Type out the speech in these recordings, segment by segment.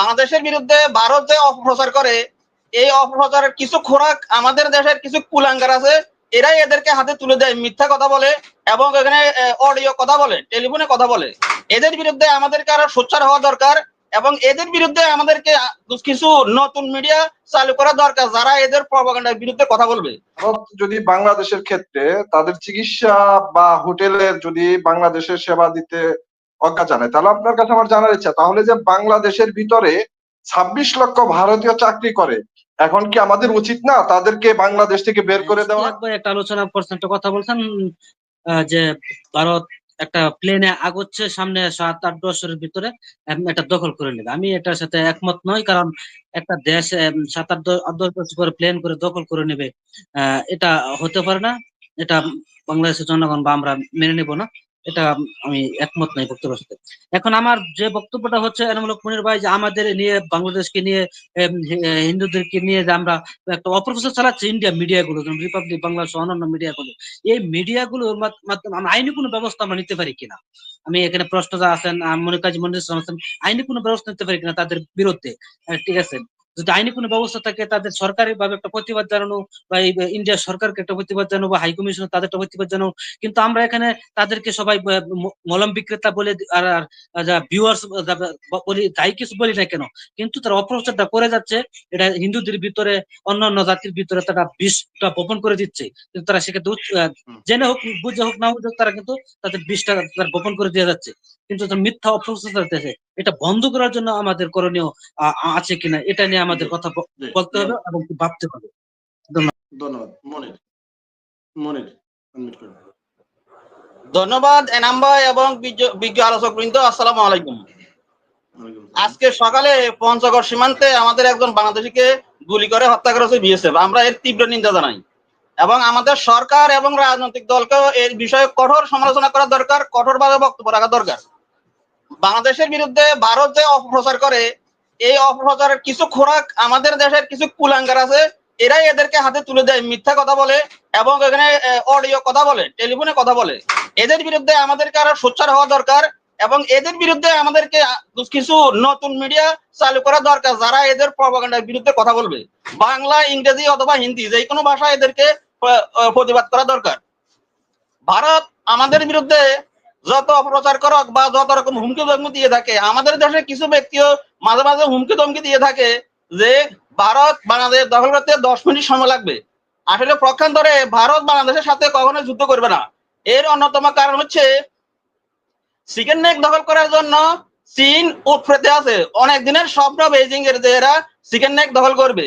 বাংলাদেশের বিরুদ্ধে ভারত যে অপপ্রচার করে, এই অপপ্রচারের কিছু খোরাক আমাদের দেশের কিছু কুলাঙ্গার আছে, এরাই এদেরকে হাতে তুলে দেয়, মিথ্যা কথা বলে এবং এখানে অডিও কথা বলে, টেলিফোনে কথা বলে। এদের বিরুদ্ধে আমাদেরকে আরো সোচ্চার হওয়া দরকার এবং এদের বিরুদ্ধে আমাদেরকে কিছু নতুন মিডিয়া চালু করা দরকার যারা এদের প্রপাগান্ডার বিরুদ্ধে কথা বলবে। যদি বাংলাদেশের ক্ষেত্রে তাদের চিকিৎসা বা হোটেলের যদি বাংলাদেশের সেবা দিতে অজ্ঞা জানায়, তাহলে আপনার কাছে আমার জানার ইচ্ছা, তাহলে যে বাংলাদেশের ভিতরে 26 লক্ষ ভারতীয় চাকরি করে, এখন কি আমাদের উচিত না তাদেরকে বাংলাদেশ থেকে বের করে দেওয়া? একটা আলোচনা করছেন, একটা কথা বলছেন যে ভারত একটা প্লেনে আগোচ্ছে সামনে 7-8 বছরের ভিতরে এটা দখল করে নেবে। আমি এটার সাথে একমত নই, কারণ একটা দেশ 7-8-10 বছর করে প্লেন করে দখল করে নেবে, এটা হতে পারে না। এটা বাংলাদেশের জনগণ বা আমরা মেনে নেব না, এটা আমি একমত নাই বক্তব্যের সাথে। এখন আমার যে বক্তব্যটা হচ্ছে এনামূলক মনির ভাই, যে আমাদের নিয়ে, বাংলাদেশকে নিয়ে, হিন্দুদেরকে নিয়ে যে আমরা একটা অপপ্রচার চালাচ্ছে ইন্ডিয়া মিডিয়াগুলো, যেমন রিপাবলিক বাংলা সহ অন্যান্য মিডিয়াগুলো, এই মিডিয়াগুলোর মাধ্যমে আমরা আইনি কোনো ব্যবস্থা আমরা নিতে পারি কিনা, আমি এখানে প্রশ্ন যা আছেন কাজী মনির আছেন, আইনি কোনো ব্যবস্থা নিতে পারি কিনা তাদের বিরুদ্ধে। ঠিক আছে, যদি আইনি কোনো ব্যবস্থা থাকে, তাদের সরকারি ভাবে একটা প্রতিবাদ জানানো, বা ইন্ডিয়ার সরকারকে একটা প্রতিবাদ জানানো, বা হাই কমিশন তাদের একটা প্রতিবাদ জানানো। কিন্তু আমরা এখানে তাদেরকে সবাই মলম বিক্রেতা বলে আর ভিউয়ার্স বলি, যাই কিছু বলি না কেন, কিন্তু তারা অপপ্রচারটা করে যাচ্ছে, এটা হিন্দুদের ভিতরে, অন্যান্য জাতির ভিতরে তারা বিষটা বপন করে দিচ্ছে। কিন্তু তারা সেক্ষেত্রে জেনে হোক, বুঝে হোক, না বুঝে হোক, তারা কিন্তু তাদের বিষটা বপন করে দিয়ে যাচ্ছে। কিন্তু মিথ্যা অপপ্রচার চলতেছে, এটা বন্ধ করার জন্য আমাদের করণীয় আছে কিনা, এটা নিয়ে আমাদের কথা বলতে হবে এবং ভাবতে হবে। ধন্যবাদ। মনির ধন্যবাদ এনাম ভাই এবং বিজ্ঞ আলোচক বৃন্দ, আসসালামু আলাইকুম। আজকে সকালে পঞ্চগড় সীমান্তে আমাদের একজন বাংলাদেশিকে গুলি করে হত্যা করেছে বিএসএফ। আমরা এর তীব্র নিন্দা জানাই এবং আমাদের সরকার এবং রাজনৈতিক দলকেও এর বিষয়ে কঠোর সমালোচনা করা দরকার, কঠোরভাবে বক্তব্য রাখা দরকার। বাংলাদেশের বিরুদ্ধে ভারত যে অপপ্রচার করে, এই অপপ্রচারের কিছু খোরাক আমাদের দেশের কিছু কুলাঙ্গার আছে, এরাই এদেরকে হাতে তুলে দেয়, মিথ্যা কথা বলে এবং এখানে অডিও কথা বলে, টেলিফোনে কথা বলে। এদের বিরুদ্ধে আমাদেরকে আরো সোচ্চার হওয়া দরকার এবং এদের বিরুদ্ধে আমাদেরকে কিছু নতুন মিডিয়া চালু করা দরকার যারা এদের প্রপাগান্ডার বিরুদ্ধে কথা বলবে। বাংলা, ইংরেজি অথবা হিন্দি যে কোনো ভাষায় এদেরকে প্রতিবাদ করা দরকার। ভারত আমাদের বিরুদ্ধে যত অপপ্রচার করক বা যত রকম হুমকি ধমকি দিয়ে থাকে, আমাদের দেশের কিছু ব্যক্তিও মাঝে মাঝে হুমকি ধমকি দিয়ে থাকে যে ভারত বাংলাদেশ দখল করতে 10 মিনিট সময় লাগবে। আসলে পক্ষান্তরে ভারত বাংলাদেশের সাথে কখনোই যুদ্ধ করবে না। এর অন্যতম কারণ হচ্ছে চিকেন নেক দখল করার জন্য চীন উৎপ্রেতে আছে। অনেক দিনের স্বপ্ন বেজিং এর যে এরা চিকেন নেক দখল করবে।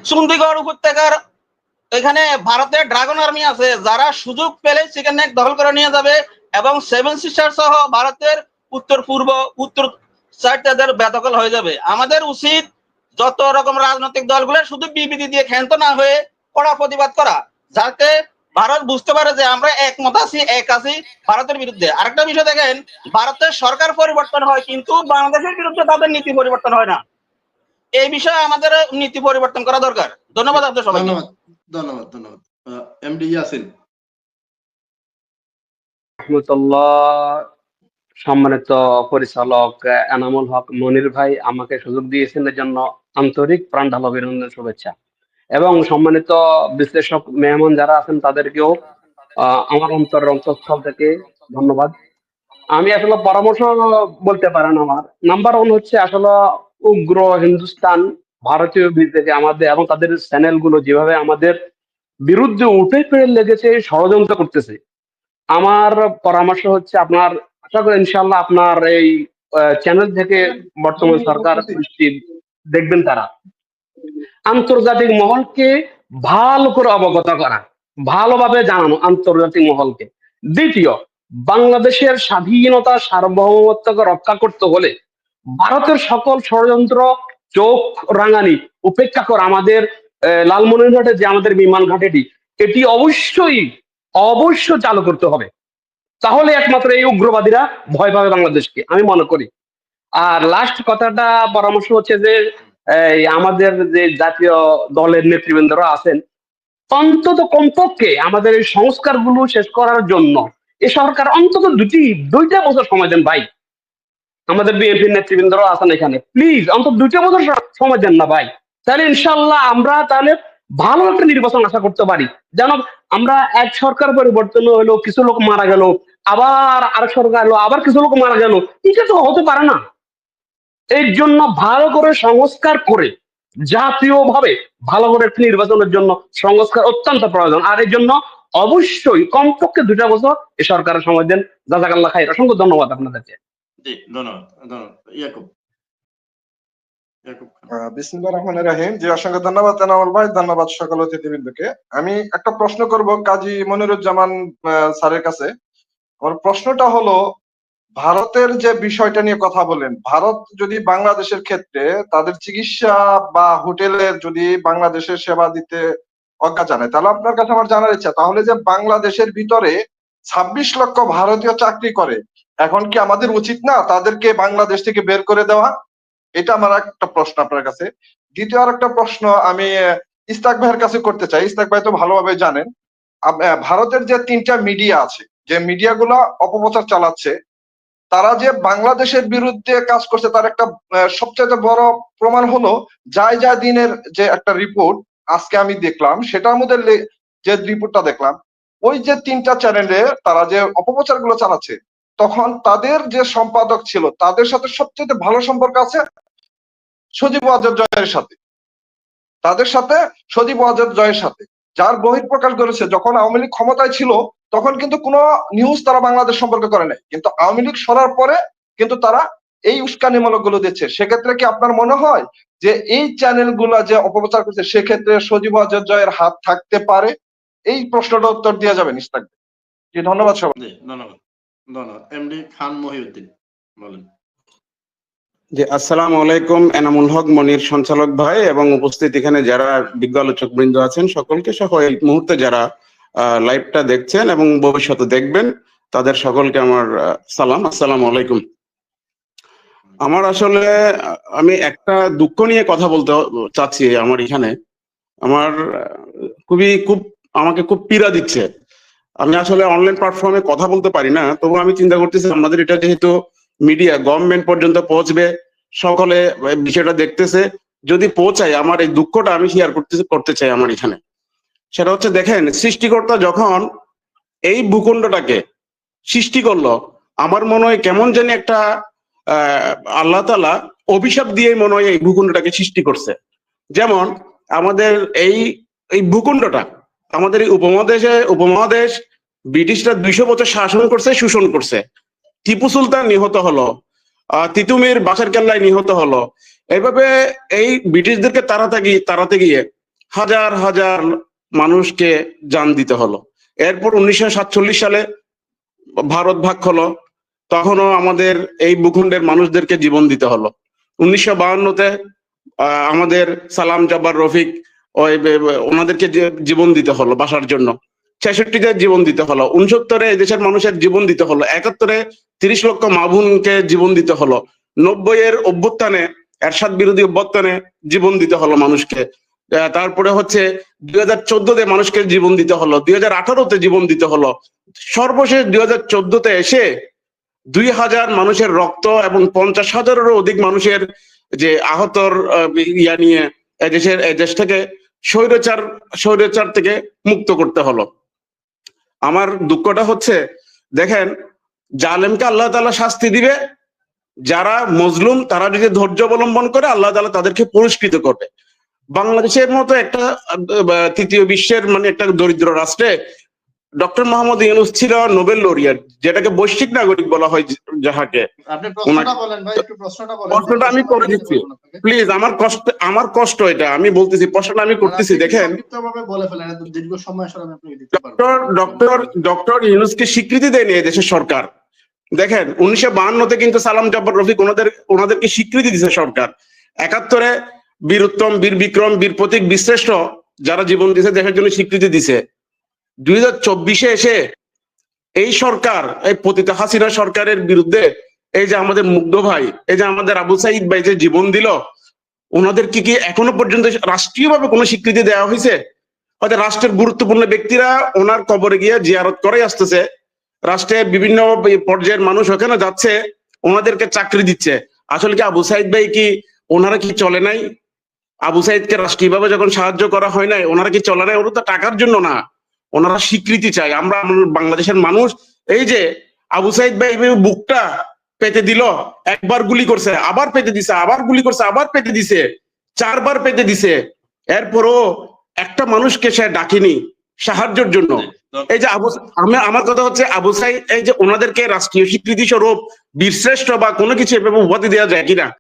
চণ্ডীগড় উপত্যকার এখানে ভারতের ড্রাগন আর্মি আছে, যারা সুযোগ পেলে চিকেন নেক দখল করে নিয়ে যাবে এবং 7 সিস্টার সহ ভারতের উত্তর পূর্ব উত্তর সাইড তাদের বেদখল হয়ে যাবে। আমাদের উচিত যত রকম রাজনৈতিক দলগুলো শুধু বিবৃতি দিয়ে ক্ষান্ত না হয়ে কড়া প্রতিবাদ করা, যাতে ভারত বুঝতে পারে যে আমরা একমত আছি, এক আছি ভারতের বিরুদ্ধে। আরেকটা বিষয় দেখেন, ভারতের সরকার পরিবর্তন হয় কিন্তু বাংলাদেশের বিরুদ্ধে তাদের নীতি পরিবর্তন হয় না। এই বিষয়ে আমাদের নীতি পরিবর্তন করা দরকার। ধন্যবাদ আপনাদের সবাইকে। ধন্যবাদ। এমডি ইয়াসিন। সম্মানিত পরিচালক এনামুল হক মনির ভাই, আমাকে সুযোগ দিয়েছেন এর জন্য আন্তরিক প্রাণ ঢালা অভিনন্দন, শুভেচ্ছা। এবং সম্মানিত বিশ্লেষক মেহমান যারা আছেন তাদেরকেও আমার অন্তঃস্থল থেকে ধন্যবাদ। আমি আসলে পরামর্শ বলতে পারেন, আমার নাম্বার 1 হচ্ছে আসলে উগ্র হিন্দুস্তান ভারতীয় বিদ্বেষে আমাদের এবং তাদের চ্যানেল গুলো যেভাবে আমাদের বিরুদ্ধে উঠে পেরে লেগেছে, ষড়যন্ত্র করতেছে। আমার পরামর্শ হচ্ছে আপনার, আশা করি ইনশাল্লাহ আপনার এই চ্যানেল থেকে বর্তমান সরকার দৃষ্টি দেখবেন, তারা আন্তর্জাতিক মহলকে ভালো করে অবগত করা, ভালোভাবে জানানো আন্তর্জাতিক মহলকে। দ্বিতীয়, বাংলাদেশের স্বাধীনতা সার্বভৌমত্বকে রক্ষা করতে হলে ভারতের সকল ষড়যন্ত্র চোখ রাঙানি উপেক্ষা করে আমাদের লালমনিরহাটে যে আমাদের বিমান ঘাঁটিটি, এটি অবশ্যই চালু করতে হবে। তাহলে একমাত্র এই উগ্রবাদীরা ভয় পাবে বাংলাদেশকে, আমি মনে করি। আর লাস্ট কথাটা পরামর্শ হচ্ছে যে আমাদের যে জাতীয় দলের নেতৃবৃন্দরা আছেন, অন্তত কমপক্ষে আমাদের এই সংস্কারগুলো শেষ করার জন্য এ সরকার অন্তত 2টা বছর সময় দেন ভাই। আমাদের বিএনপি নেতৃবৃন্দরাও আছেন এখানে, প্লিজ অন্তত 2টা বছর সময় দেন না ভাই, তাহলে ইনশাল্লাহ আমরা তাহলে ভালো একটা নির্বাচন আশা করতে পারি। যেন আমরা এক সরকার পরিবর্তন হলো, কিছু লোক মারা গেল, আবার আরেক সরকার এলো, আবার কিছু লোক মারা গেল, এটা তো হতে পারে না। এর জন্য ভালো করে সংস্কার করে জাতীয়ভাবে ভালো করে একটি নির্বাচনের জন্য সংস্কার অত্যন্ত প্রয়োজন। আর এর জন্য অবশ্যই কমপক্ষে 2টা বছর এই সরকারের সময় দেন। জাযাকাল্লাহ খাইর, অসংখ্য ধন্যবাদ আপনাদেরকে। জি, ধন্যবাদ ধন্যবাদ। ইয়াকুব খান। বিসমিল্লাহির রহমানির রহিম। জি, অসংখ্য ধন্যবাদ এনামুল ভাই, ধন্যবাদ সকল অতিথিবৃন্দকে। আমি একটা প্রশ্ন করব কাজী মনিরুজ্জামান স্যারের কাছে। আমার প্রশ্নটা হলো, ভারতের যে বিষয়টা নিয়ে কথা বলেন, ভারত যদি বাংলাদেশের ক্ষেত্রে তাদের চিকিৎসা বা হোটেলের যদি বাংলাদেশের সেবা দিতে অজ্ঞা জানায়, তাহলে আপনার কাছে আমার জানার ইচ্ছা, তাহলে যে বাংলাদেশের ভিতরে 26 লক্ষ ভারতীয় চাকরি করে, এখন কি আমাদের উচিত না তাদেরকে বাংলাদেশ থেকে বের করে দেওয়া? এটা আমার একটা প্রশ্ন আপনার কাছে। দ্বিতীয় আর একটা প্রশ্ন আমি ইস্তাক ভাইয়ের কাছে করতে চাই। ইস্তাক ভাই তো ভালোভাবে জানেন, ভারতের যে 3টা মিডিয়া আছে, যে মিডিয়াগুলো অপপ্রচার চালাচ্ছে, তারা যে বাংলাদেশের বিরুদ্ধে কাজ করছে তার একটা সবচেয়ে বড় প্রমাণ হলো যায় দিনের যে একটা রিপোর্ট আজকে আমি দেখলাম, সেটার মধ্যে যে রিপোর্টটা দেখলাম, ওই যে 3টা চ্যানেলে তারা যে অপপ্রচার গুলো চালাচ্ছে, তখন তাদের যে সম্পাদক ছিল তাদের সাথে সবচেয়ে ভালো সম্পর্ক আছে সজীব ওয়াজেদ জয়ের সাথে, তাদের সাথে সজীব ওয়াজেদ জয়ের সাথে, যার বহিঃপ্রকাশ করেছে যখন আওয়ামী লীগ ক্ষমতায় ছিল তখন কিন্তু কোনো নিউজ তারা বাংলাদেশ সম্পর্কে করে নাই, কিন্তু আওয়ামী লীগ সরার পরে কিন্তু তারা এই উস্কানিমূলক গুলো দিচ্ছে। সেক্ষেত্রে কি আপনার মনে হয় যে এই চ্যানেল গুলা যে অপপ্রচার করছে সেক্ষেত্রে সজীব ওয়াজেদ জয়ের হাত থাকতে পারে? এই প্রশ্নটা উত্তর দিয়ে যাবেন ইস্তাক ভাই। জি, ধন্যবাদ সবাই। জি, ধন্যবাদ ধন্যবাদ। এমডি খান মহিউদ্দিন বলেন। জি, আসসালামু আলাইকুম এনামুল হক মনির সঞ্চালক ভাই এবং উপস্থিত এখানে যারা বিজ্ঞ আলোচক বৃন্দ আছেন সকলকে সহ এই মুহূর্তে যারা লাইভটা দেখছেন এবং ভবিষ্যতে দেখবেন তাদের সকলকে আমার সালাম, আসসালামু আলাইকুম। আমার আসলে আমি একটা দুঃখ নিয়ে কথা বলতে চাচ্ছি। আমার এখানে আমার আমাকে খুব পীড়া দিচ্ছে। আমি আসলে অনলাইন প্ল্যাটফর্মে কথা বলতে পারি না, তবু আমি চিন্তা করতেছি আমাদের এটা যেহেতু মিডিয়া গভর্নমেন্ট পর্যন্ত পৌঁছবে, সকলে বিষয়টা দেখতেছে, যদি পৌঁছায় আমার এই দুঃখটা আমি শেয়ার করতে চাই আমার এখানে। সেটা হচ্ছে, দেখেন, সৃষ্টিকর্তা যখন এই ভূখণ্ডটাকে সৃষ্টি করলো, আমার মনে হয় কেমন জানি একটা আল্লাহ তাআলা অভিশাপ দিয়ে মনে হয় এই ভূখণ্ডটাকে সৃষ্টি করছে। যেমন আমাদের এই ভূখণ্ডটা, আমাদের এই উপমহাদেশ ব্রিটিশরা 200 বছর শাসন করছে, শোষণ করছে। টিপু সুলতান নিহত হলো, তিতুমির বাঁশের কেল্লায় নিহত হলো। এইভাবে এই ব্রিটিশদেরকে তাড়াতে গিয়ে হাজার হাজার মানুষকে জান দিতে হলো। এরপর 1947 সালে ভারত ভাগ হলো, তখনও আমাদের এই ভূখণ্ডের মানুষদেরকে জীবন দিতে হলো। 1952-তে আমাদের সালাম জব্বার রফিক ওনাদেরকে জীবন দিতে হলো বাসার জন্য। 66-তে জীবন দিতে হলো, 69-এ দেশের মানুষের জীবন দিতে হলো, 71-এ 30 লক্ষ মা বোনকে জীবন দিতে হলো, 90-এর অভ্যুত্থানে, এরশাদ বিরোধী অভ্যুত্থানে জীবন দিতে হলো মানুষকে। তারপরে হচ্ছে 2014-তে মানুষকে জীবন দিতে হলো, 2018-তে জীবন দিতে হলো। সর্বশেষ 2014-তে এসে 2000 মানুষের রক্ত এবং 50,000-এরও অধিক মানুষের যে আহতর ইয়া নিয়ে দেশ থেকে স্বৈরাচার থেকে মুক্ত করতে হলো। আমার দুঃখটা হচ্ছে, দেখেন, জালেমকে আল্লাহ তাআলা শাস্তি দিবে, যারা মজলুম তারা যদি ধৈর্য অবলম্বন করে আল্লাহ তাআলা তাদেরকে পুরস্কৃত করবে। বাংলাদেশের মতো একটা তৃতীয় বিশ্বের একটা দরিদ্র রাষ্ট্রে ডক্টর মোহাম্মদ ইউনূস ছিল নোবেল লরিয়েট, যেটাকে বৈশ্বিক নাগরিক বলা হয় যাহাকে। আপনি প্রশ্নটা বলেন ভাই, একটু প্রশ্নটা বলেন। প্রশ্নটা আমি করে দিচ্ছি, প্লিজ, আমার কষ্ট এটা আমি বলতেছি, প্রশ্নটা আমি করতেছি। দেখেন, সংক্ষিপ্তভাবে বলে ফেলেন, এত দীর্ঘ সময় আসলে আমি আপনাকে দিতে পারবো না। ডক্টর ইউনূসকে স্বীকৃতি দেয়নি দেশের সরকার। দেখেন, 1952-তে কিন্তু সালাম জব্বার রফিক ওনাদেরকে স্বীকৃতি দিছে সরকার। 71-এ বীর উত্তম, বীর বিক্রম, বীর প্রতীক, বীরশ্রেষ্ঠ যারা জীবন দিছে দেশের জন্য স্বীকৃতি দিছে। 2024-এ এসে এই সরকার, এই পতিত হাসিনা সরকারের বিরুদ্ধে এই যে আমাদের মুগ্ধ ভাই, এই যে আমাদের আবু সাইদ ভাই যে জীবন দিল, ওনাদের কি এখনো পর্যন্ত রাষ্ট্রীয়ভাবে কোনো স্বীকৃতি দেওয়া হয়েছে? হয়তো রাষ্ট্রের গুরুত্বপূর্ণ ব্যক্তিরা ওনার কবরে গিয়ে জিয়ারত করে আসতেছে, রাষ্ট্রের বিভিন্ন পর্যায়ের মানুষ ওখানে যাচ্ছে, ওনাদেরকে চাকরি দিচ্ছে। আসলে কি আবু সাইদ ভাই কি ওনারা কি চলে নাই? আবু সাইদকে রাষ্ট্রীয়ভাবে যখন সাহায্য করা হয় নাই, ওনারা কি চলে নাই? ওরা তো টাকার জন্য না, ওনারা স্বীকৃতি চায়। আমরা বাংলাদেশের মানুষ, এই যে আবু সাইদ ভাই বুকটা পেতে দিল, একবার গুলি করছে, আবার পেতে দিছে, আবার গুলি করছে, আবার পেতে দিছে, 4 বার পেতে দিছে, এরপরও একটা মানুষকে সে ডাকেনি সাহায্যের জন্য। এই যে আমার কথা হচ্ছে আবু সাইদ, এই যে ওনাদেরকে রাষ্ট্রীয় স্বীকৃতি স্বরূপ বীরশ্রেষ্ঠ বা কোনো কিছু এভাবে উপাধি দেওয়া যায় কিনা?